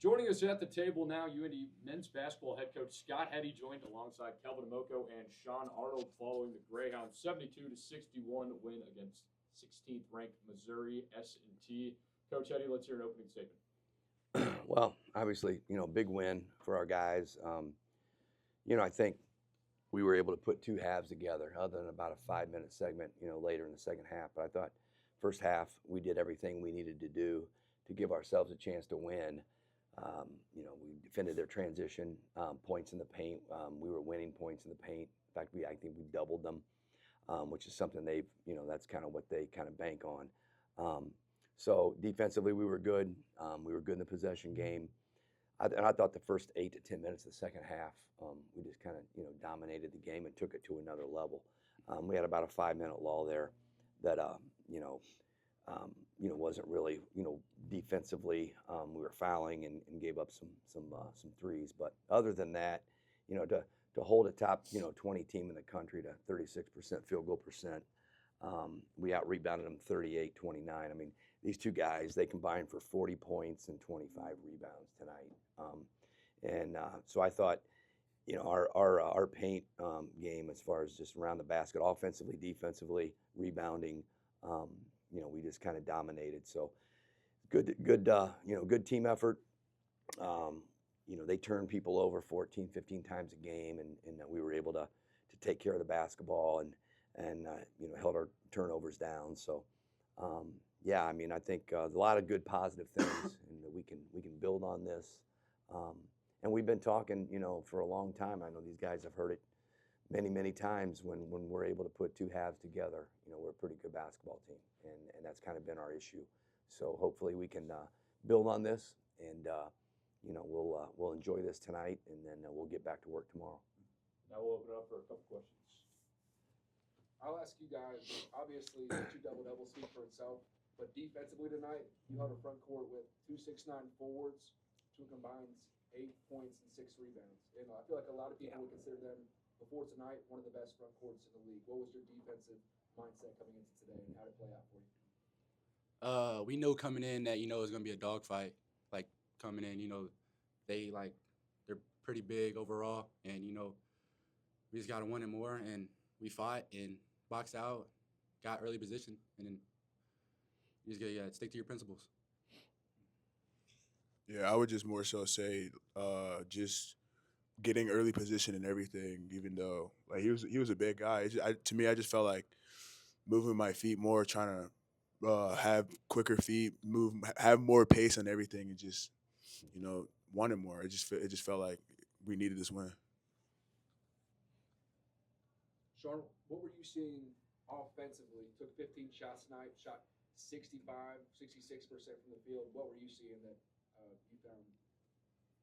Joining us at the table now, UIndy men's basketball head coach Scott Heady joined alongside Kelvin Amoako and Shaun Arnold following the Greyhounds 72-61 win against 16th ranked Missouri S&T. Coach Heady, let's hear an opening statement. Well, obviously, big win for our guys. I think we were able to put two halves together, other than about a 5-minute segment, later in the second half. But I thought first half we did everything we needed to do to give ourselves a chance to win. We defended their transition points in the paint. We were winning points in the paint. In fact, I think we doubled them, which is something that's kind of what they kind of bank on. So defensively, we were good. We were good in the possession game. And I thought the first 8 to 10 minutes of the second half, we just kind of, dominated the game and took it to another level. We had about a 5-minute lull there that, wasn't really, defensively. We were fouling and gave up some threes. But other than that, to hold a top, 20 team in the country to 36% field goal percent, we out-rebounded them 38-29. I mean, these two guys, they combined for 40 points and 25 rebounds tonight. So I thought, our paint game, as far as just around the basket, offensively, defensively, rebounding, we just kind of dominated. So good team effort. They turned people over 14, 15 times a game, and we were able to take care of the basketball and held our turnovers down. So, I think a lot of good positive things, and that we can build on this. And we've been talking, for a long time. I know these guys have heard it many, many times when we're able to put two halves together. We're a pretty good basketball team, and that's kind of been our issue. So hopefully we can build on this, and we'll enjoy this tonight, and then we'll get back to work tomorrow. Now we'll open it up for a couple questions. I'll ask you guys, obviously, the two double-doubles speak for itself, but defensively tonight, you held a front court with 2 6'9" forwards, two combined 8 points and 6 rebounds. And I feel like a lot of people would consider them, before tonight, one of the best front courts in the league. What was your defensive mindset coming into today, and how did it play out for you? We know coming in that, it's going to be a dogfight. Like, coming in, they're pretty big overall, and, we just got to win it more, and we fought and boxed out, got early position, and then you just got to stick to your principles. Yeah, I would just more so say just getting early position and everything, even though he was a big guy. To me, I just felt like moving my feet more, trying to have quicker feet, have more pace and everything, and just wanted more. It just felt like we needed this win. Shaun, what were you seeing offensively? Took 15 shots tonight, shot 65, 66% from the field. What were you seeing that you found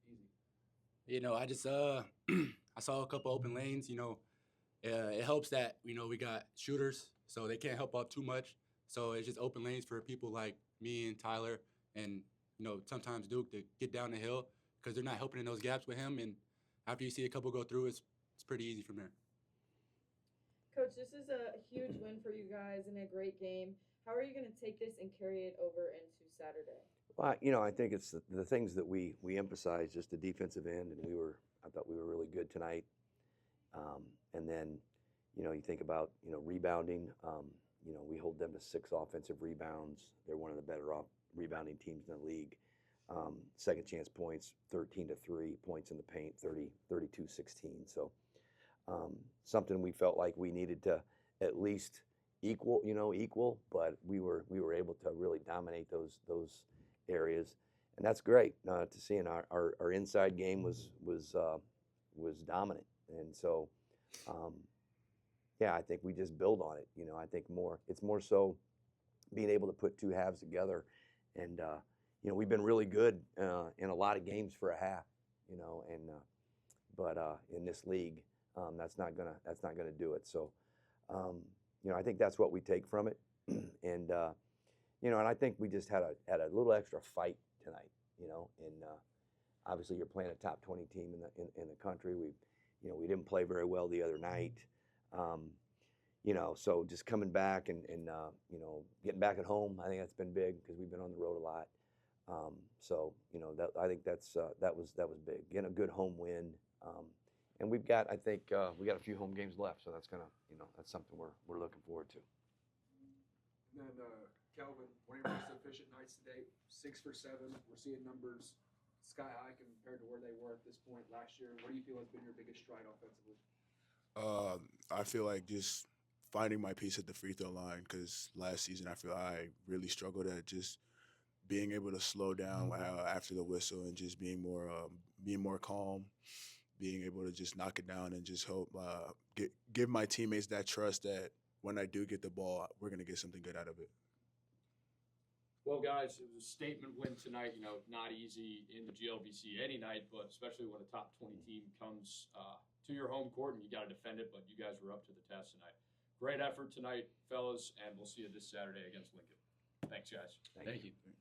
easy? I just I saw a couple open lanes. It helps that we got shooters, so they can't help out too much. So it's just open lanes for people like me and Tyler, and sometimes Duke, to get down the hill, because they're not helping in those gaps with him. And after you see a couple go through, it's pretty easy from there. Coach, this is a huge win for you guys and a great game. How are you going to take this and carry it over into Saturday? Well, I think it's the things that we emphasize, just the defensive end, and I thought we were really good tonight. And then, you think about, rebounding. We hold them to 6 offensive rebounds. They're one of the better rebounding teams in the league. Second chance points, 13-3 points in the paint, 32-16. So something we felt like we needed to at least equal, but we were able to really dominate those areas, and that's great to see. And our inside game was dominant, and so I think we just build on it. I think it's more so being able to put two halves together, and we've been really good in a lot of games for a half, but in this league, that's not gonna do it. So I think that's what we take from it, and and I think we just had a little extra fight tonight, and obviously you're playing a top 20 team in the country. We didn't play very well the other night, so just coming back and getting back at home, I think that's been big because we've been on the road a lot. So that I think that was big. Getting a good home win, and we've got I think we got a few home games left, so that's that's something we're looking forward to. And then Kelvin, one of your most efficient nights to date, 6 for 7. We're seeing numbers sky high compared to where they were at this point last year. What do you feel has been your biggest stride offensively? I feel like just finding my piece at the free throw line, because last season I feel I really struggled at just being able to slow down after the whistle and just being more calm, being able to just knock it down and just hope give my teammates that trust that when I do get the ball, we're gonna get something good out of it. Well, guys, it was a statement win tonight. Not easy in the GLVC any night, but especially when a top 20 team comes to your home court and you got to defend it. But you guys were up to the test tonight. Great effort tonight, fellas, and we'll see you this Saturday against Lincoln. Thanks, guys. Thank you. you.